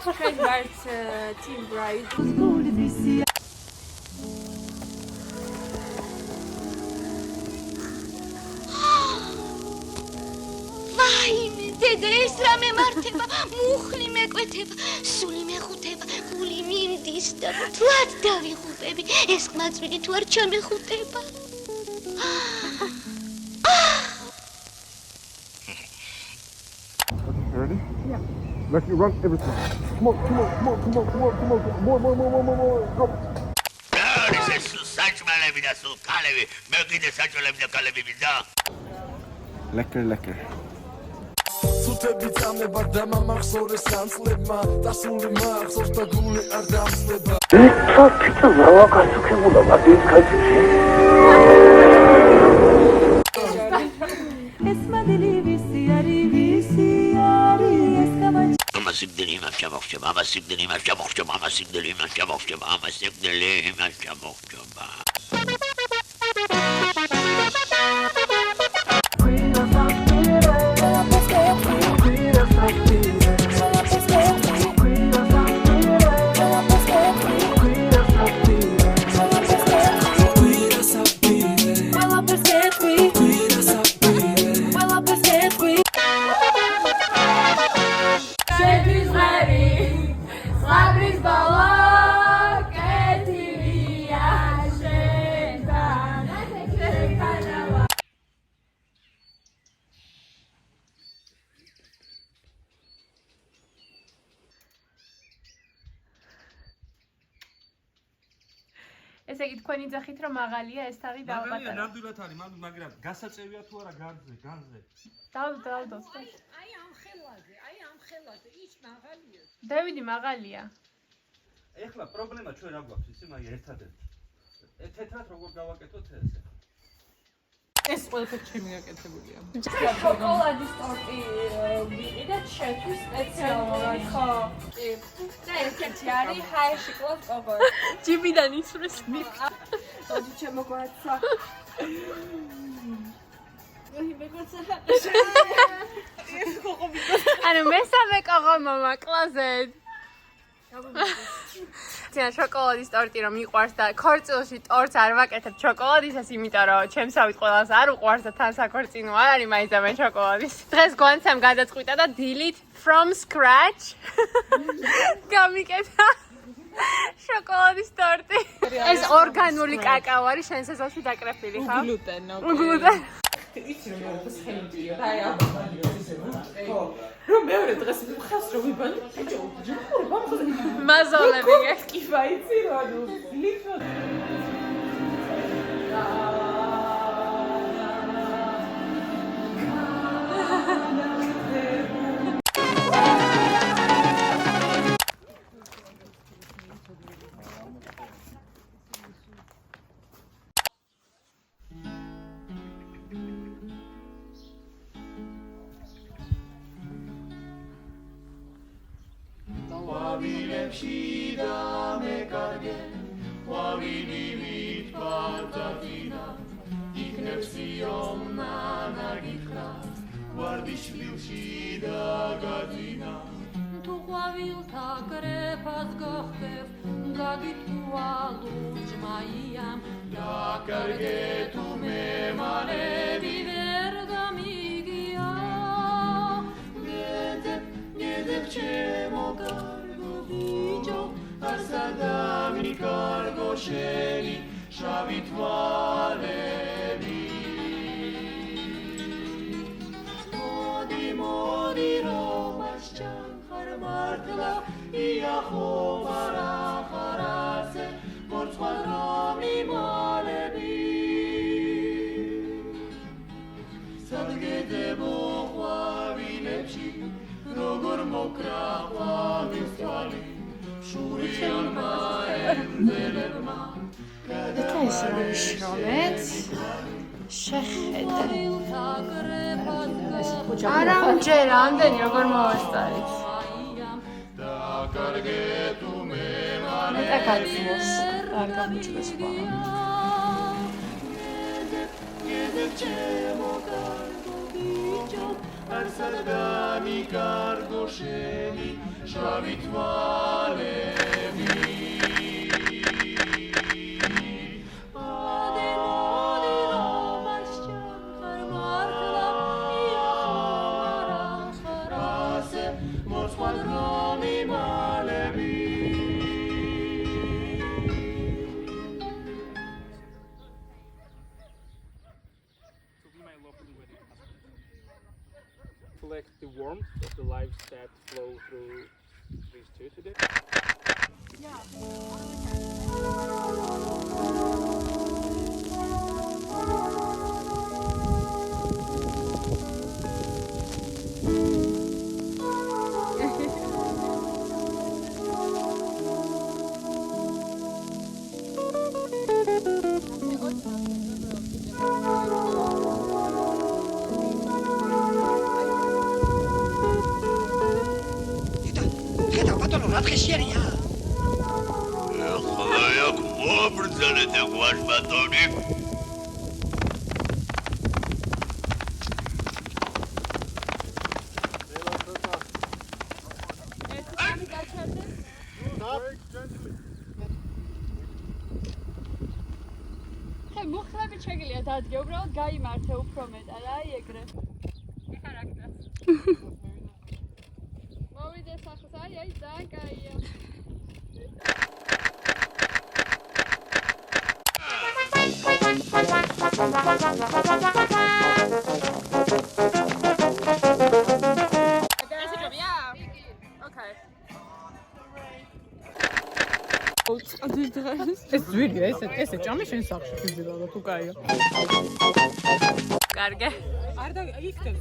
Ჩვენ ვართ Team Bright. ვაიმე, დედა, ეს რა მემართება, მუხლი მეკვეთება, სული მეხუთება, გული მინდის და თვად დავიღუპები, ეს ყმაწვილი თუ არ ჩამეხუტება. Ready? Yeah. Let's run everything. Come on, come on, come on, come on, come on, come on, more, go. This is such malavi da su kalevi. Mekide such malavi da kalevi bizda. Lekker. Სუთები წამება და მამახსოვრეს სამწლებმა და სული მახსოვს და გული არ დამსლება. ფიქრობ ლავაკაცუკებულა მაგის კაცი. ეს მადელი ვისი არის ეს გამაჩ Mama sigdeli imam çabukçum, mama sigdeli imam çabukçum, mama sigdeli imam çabukçum, mama sigdeli imam çabukçum. ესე იგი თქვენი ძახით რომ მაღალია ეს თაღი დააბატა. მაღალია ნამდვილად არის, მაგრამ გასაწევია თუ არა განზე. დავდოს. აი ამ ხელაზე, ის მაღალია. დევიდი მაღალია. ეხლა პრობლემა ჩვენ რა გვაქვს, იცი, მაგ ერთადერთი. თეთრად როგორ გავაკეთოთ ეს? ეს ყველაფერი ჩემი გაკეთებულია. შოკოლადის ტორტი ვიყიდეთ შეთვის სპეციალურად, ხო? კი. და ერთ-ერთი არის ჰაეშიკლოს კოგო. ჯიბიდან იცვრის მიქ. ოდი ჩემო გვაცა. ანუ მესამე კოგო მომაკლაზეთ. ძინა შოკოლადის ტორტი რომ მიყვარს და ქორწილში ტორტს არ ვაკეთებ შოკოლადისას, იმიტომ რომ ჩემსავით ყველას არ უყვარს და თან საქორწინო არ არის მაინც ამენ შოკოლადის. დღეს გვანცემ გადაწყვიტა და დილით from scratch გამიკეთა შოკოლადის ტორტი. ეს ორგანული კაკაო არის, შენ სეზონში დაკრეფილი ხარ? გლუტენი. იცი რომ მეორე დღეს ხელი მიდიო და აი აბანიო ისე ხო რომ მეორე დღეს მხას რომ ვიბანი ბიჭო მაზოლები კი ვაიცი რომ ანუ ლიფო ყვავილებში და მეკარგე ყვავილი მითბარდადინა იქნებს სიომნანა გითხრა ვარდიშვილში დაგაძინა თუ ყვავილთა კრეფას გახდებ გაგიტყვა ლურჯმაიამ დაკარგე თუ მემალები ვერ გამიგია გედებ ჩემო ბიჭო ასადამი კარგო შენი შავი თვალები მოდი რომ ასჩან ხარ მართლა იახო მარახარაზე მორცხვად რომ იმალები სადგედებო ყვავილებში როგორ მოკრა ყვავილს თვალი შურიანმა ემძელებმა გადაიშრომეთ შეხედე არამჯერ ამდენი როგორ მოვასწარით დაკარგე თუ მემალე მეტა გაძლოს არ გამოჩნდეს ყველა გედებ ჩემო კარგო ბიჭო Collect the warmth of the lives that flow through these two today. ხლაიაკ მობრძანეთ აგვარ ბატონი ხე მოხლებით შეგიძლია დადგე უბრალოდ გაიმართე უფრო მეტად აი ეგრე მოვიდე სახლს აი ძალიან კაია ეს ძვირია, ესე ჭამე შენ სახში ფიზიკალურად თუ კაია. კარგე. არ და იქნებ.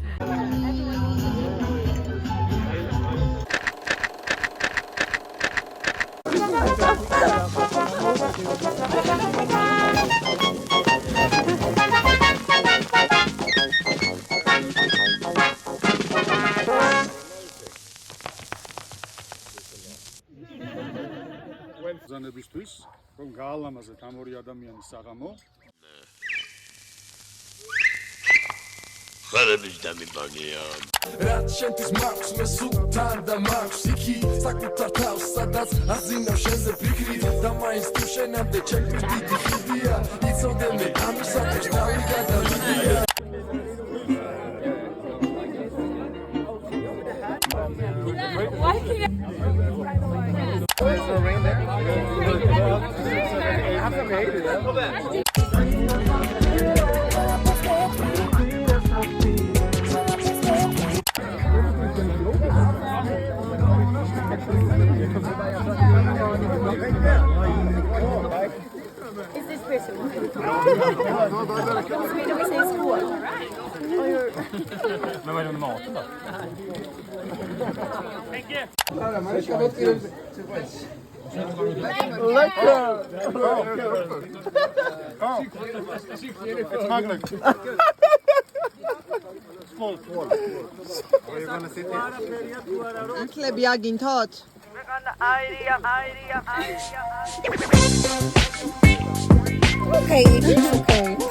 ზანებისთვის რომ გაალამაზეთ ამ ორი ადამიანის საღამო ხარების დამიბანია რაც შენთვის მაქვს მე სულთან და მაქვს იქი საკუთარ თავს სადაც აღზინავ შენზე ფიქრი და მაინც თუ შენამდე ჩემთვის დიდი ხიდია იცოდე მე ამისათვის თავი გადავიდია Is this person? Ხლები აგინთოთ? Okay, it's okay.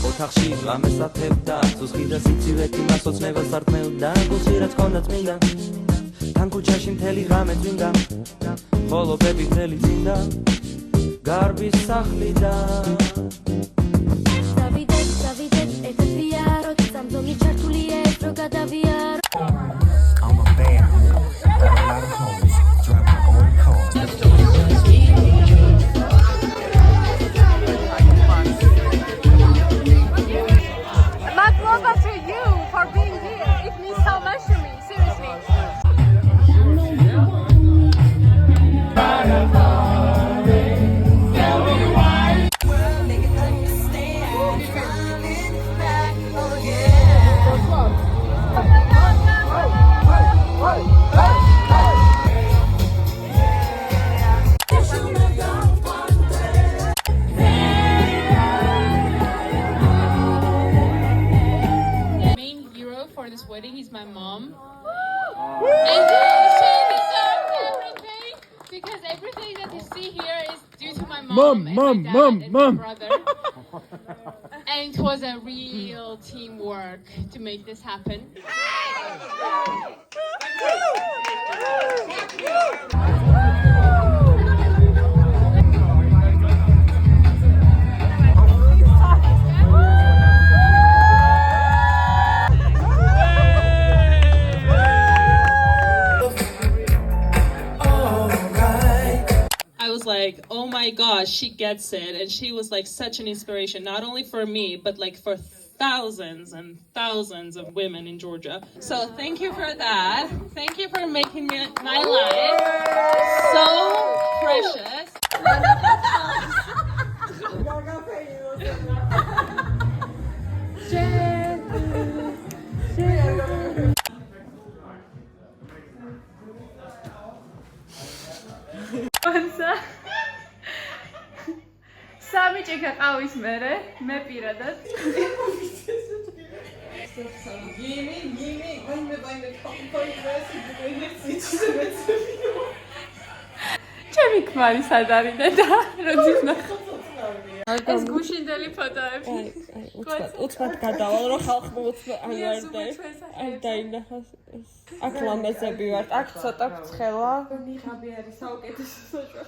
ოთახში რამეს აფებდა ცოცხი და სიცივეთ იმას ოცნებას არტმევდა გულში რაც ჰქონდა წმინდა თან ქუჩაში მთელი ღამე წვინდა ხოლო ბები მთელი წინდა გარბის სახლი და დავიდეთ ერთად ვიაროთ სამძონი ჩართულია ეს რო გადავიარო I'm a bad boy, got a lot of hoes, drive my own car. Maglova to you for being here. It means so much to me, seriously. Yeah. wedding is my mom. And she deserves everything because everything that you see here is due to my mom, and my dad and my brother. And it was a real teamwork to make this happen. I was like, oh my gosh, she gets it. And she was like such an inspiration, not only for me, but like for thousands and thousands of women in Georgia. So thank you for that. Thank you for making my life so precious. სამი ჭიქა ყავის მერე მე პირადად ჩემი ქმარი სად არის და როდის ნახავ ეს გუშინდელი ფოტოები უცბად გადავალ რომ ხალხმა უცბად არ დაინახოს აქ ლამაზები ვარ აქ ცოტა ცხელა ნიღაბი არის საუკეთესო სოჭო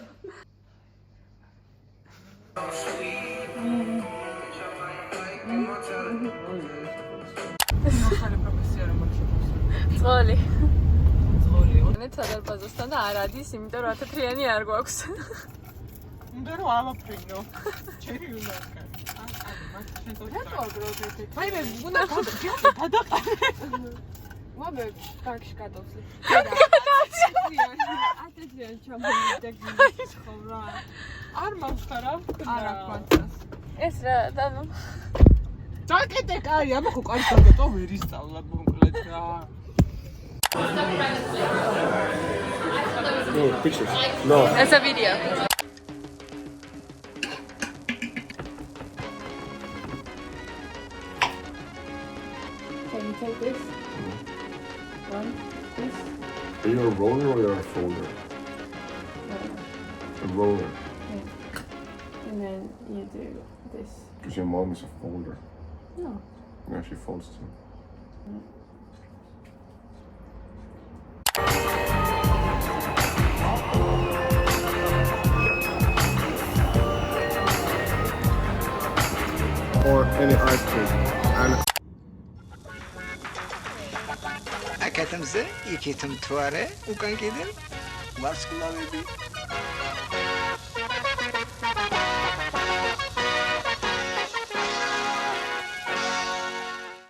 ძღოლი სადარბაზოსთან და არ ადის, იმიტომ რომ 1000-იანი არ გვაქვს. უნდა რომ ალაფრინო. ჩემი უნდა ახლა. რატო აგროვებთ? აი მე უნდა გადაყარე. ვაბე, კარგში გადავსლი. ათეციან ჩამოვიდე ცხოვრა. არ მახარა? არა ყვანწას. ეს რა, დანო. ჩაკეტე კარი, აბა ხო კარი გადატო ვერ ისწავლა მომკლედ რა. No, pictures. No. It's a video. Can you take this? One, this? Are you a roller or you're a folder? A roller. Yeah. And then you do this. Because your mom is a folder. No. Yeah, she folds too. No. Or any ice cream. And Akatamze, ikitum tuare, ukan kidin, varskulavedi.